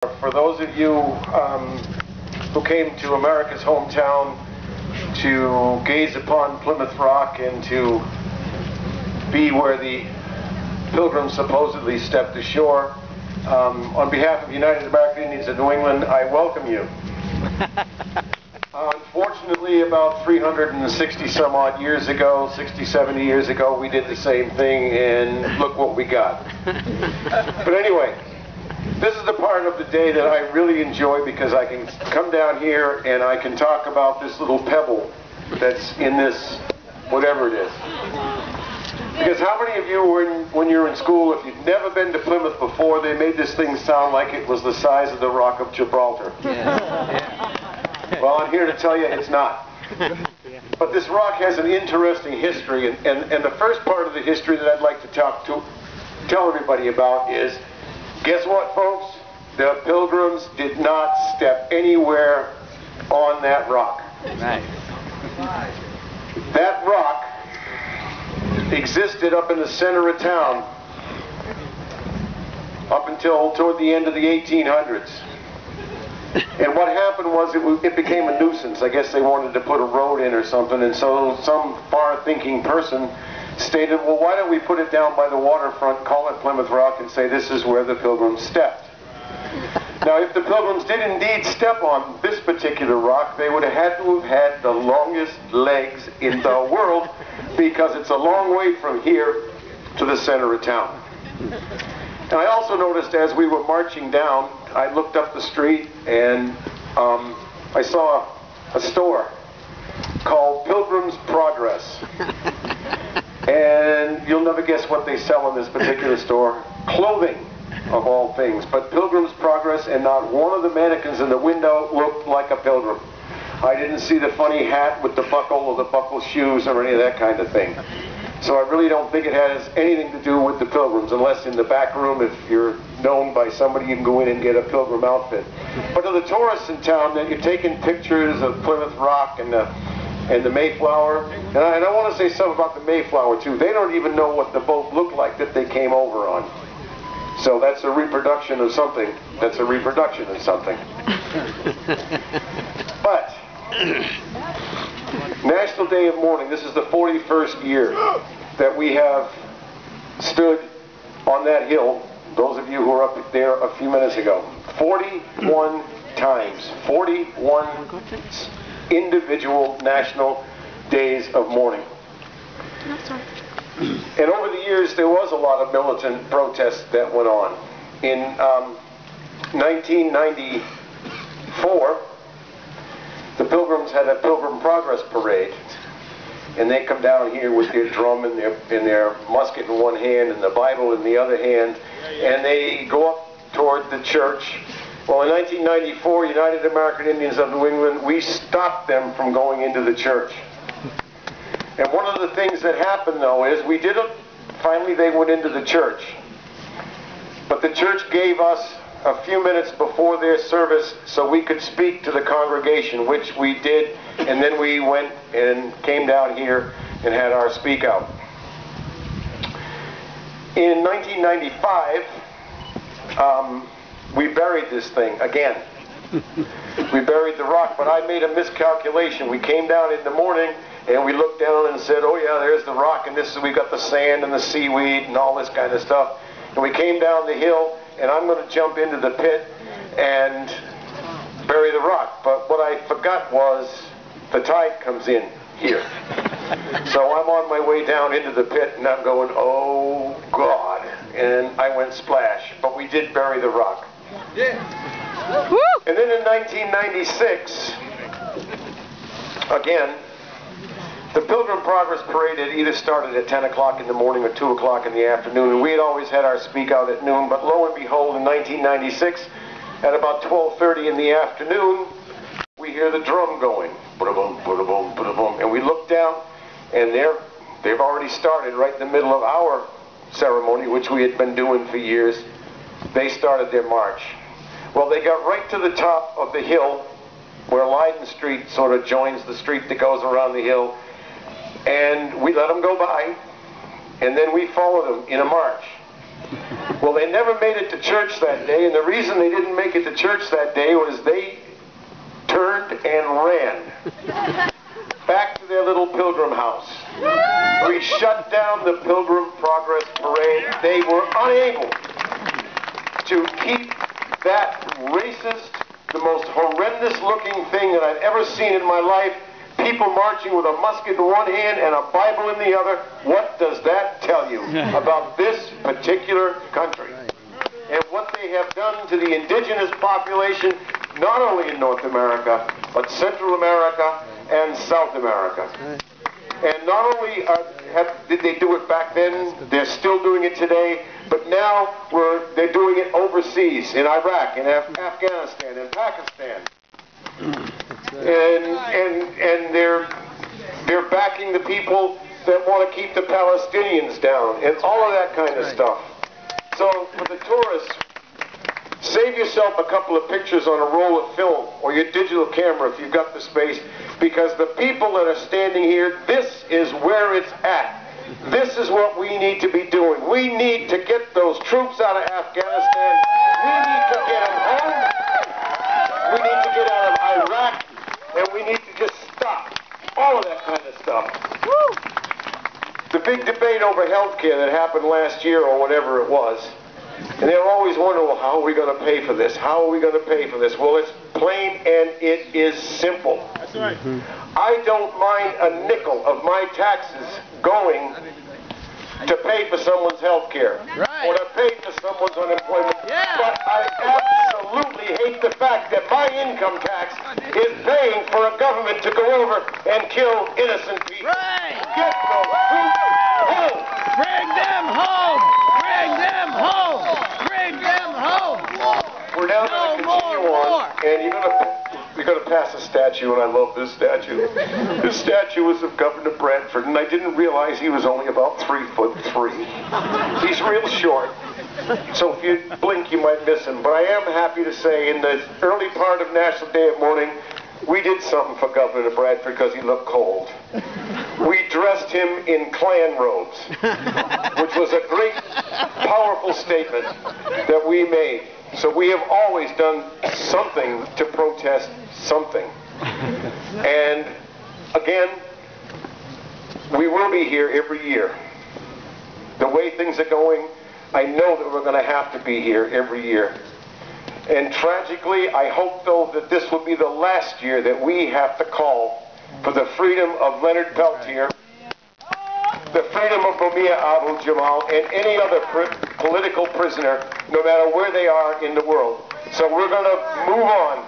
For those of you who came to America's hometown to gaze upon Plymouth Rock and to be where the Pilgrims supposedly stepped ashore, on behalf of the United American Indians of New England, I welcome you. Unfortunately, about 360 some odd years ago, 60, 70 years ago, we did the same thing, and look what we got. But anyway, this is the part of the day that I really enjoy because I can come down here and I can talk about this little pebble that's in this, whatever it is. Because how many of you, when you're in school, if you've never been to Plymouth before, they made this thing sound like it was the size of the Rock of Gibraltar? Yeah. Well, I'm here to tell you it's not. But this rock has an interesting history, and the first part of the history that I'd like to tell everybody about is, guess what, folks? The Pilgrims did not step anywhere on that rock. Right. That rock existed up in the center of town up until toward the end of the 1800s. And what happened was it became a nuisance. I guess they wanted to put a road in or something, and so some far-thinking person stated, well, why don't we put it down by the waterfront, call it Plymouth Rock, and say this is where the Pilgrims stepped. Now, if the Pilgrims did indeed step on this particular rock, they would have had to have had the longest legs in the world, because it's a long way from here to the center of town. And I also noticed as we were marching down, I looked up the street and I saw a store called Pilgrim's Progress. And you'll never guess what they sell in this particular store. Clothing, of all things. But Pilgrim's Progress, and not one of the mannequins in the window looked like a pilgrim. I didn't see the funny hat with the buckle or the buckle shoes or any of that kind of thing. So I really don't think it has anything to do with the Pilgrims, unless in the back room, if you're known by somebody, you can go in and get a Pilgrim outfit. But to the tourists in town, that you're taking pictures of Plymouth Rock and the Mayflower, and I want to say something about the Mayflower too. They don't even know what the boat looked like that they came over on. So that's a reproduction of something. That's a reproduction of something. But National Day of Mourning, this is the 41st year that we have stood on that hill. Those of you who were up there a few minutes ago. 41 times. 41 individual national days of mourning. And over the years, there was a lot of militant protests that went on. In 1994, the Pilgrims had a Pilgrim Progress Parade, and they come down here with their drum and their musket in one hand and the Bible in the other hand, and they go up toward the church. Well, in 1994, United American Indians of New England, we stopped them from going into the church. And one of the things that happened, though, is finally they went into the church. But the church gave us a few minutes before their service so we could speak to the congregation, which we did, and then we went and came down here and had our speak out. In 1995, we buried this thing again. We buried the rock, but I made a miscalculation. We came down in the morning and we looked down and said, oh yeah, there's the rock, and we got the sand and the seaweed and all this kind of stuff. And we came down the hill, and I'm going to jump into the pit and bury the rock. But what I forgot was the tide comes in here. So I'm on my way down into the pit, and I'm going, oh God. And I went splash. But we did bury the rock. Yeah. And then in 1996, again, the Pilgrim Progress Parade had either started at 10 o'clock in the morning or 2 o'clock in the afternoon, and we had always had our speak out at noon, but lo and behold, in 1996, at about 12:30 in the afternoon, we hear the drum going, ba-da-boom, ba-da-boom, ba-da-boom, and we look down, and they've already started right in the middle of our ceremony, which we had been doing for years. They started their march. Well, they got right to the top of the hill, where Leiden Street sort of joins the street that goes around the hill, and we let them go by, and then we followed them in a march. Well, they never made it to church that day, and the reason they didn't make it to church that day was they turned and ran back to their little pilgrim house. We shut down the Pilgrim Progress Parade. They were unable to keep that racist, the most horrendous looking thing that I've ever seen in my life. People marching with a musket in one hand and a Bible in the other. What does that tell you about this particular country? And what they have done to the indigenous population, not only in North America, but Central America and South America. And not only did they do it back then, they're still doing it today, but now they're doing it overseas, in Iraq, in Afghanistan, in Pakistan. And they're backing the people that want to keep the Palestinians down, and all of that kind of stuff. So for the tourists, save yourself a couple of pictures on a roll of film or your digital camera if you've got the space, because the people that are standing here, this is where it's at. This is what we need to be doing. We need to get those troops out of Afghanistan. We need to get them home. We need to get out of Iraq. And we need to just stop all of that kind of stuff. The big debate over health care that happened last year or whatever it was, and they're always wondering, well, how are we going to pay for this? How are we going to pay for this? Well, it's plain and it is simple. That's right. I don't mind a nickel of my taxes going to pay for someone's health care, or to pay for someone's unemployment. Yeah. But I absolutely hate the fact that my income tax is paying for a government to go over and kill innocent people. Right. Get those troops home. Bring them home. Bring them home. Bring them home. We're now going to continue on, and you're going to pass a statue, and I love this statue. This statue was of Governor Bradford, and I didn't realize he was only about 3'3". He's real short, so if you blink, you might miss him. But I am happy to say, in the early part of National Day of Mourning, we did something for Governor Bradford because he looked cold. We dressed him in Klan robes, which was a great, powerful statement that we made. So we have always done something to protest something. And again, we will be here every year. The way things are going, I know that we're going to have to be here every year. And tragically, I hope, though, that this will be the last year that we have to call for the freedom of Leonard Peltier, the freedom of Mumia Abu Jamal, and any other political prisoner, no matter where they are in the world. So we're going to move on.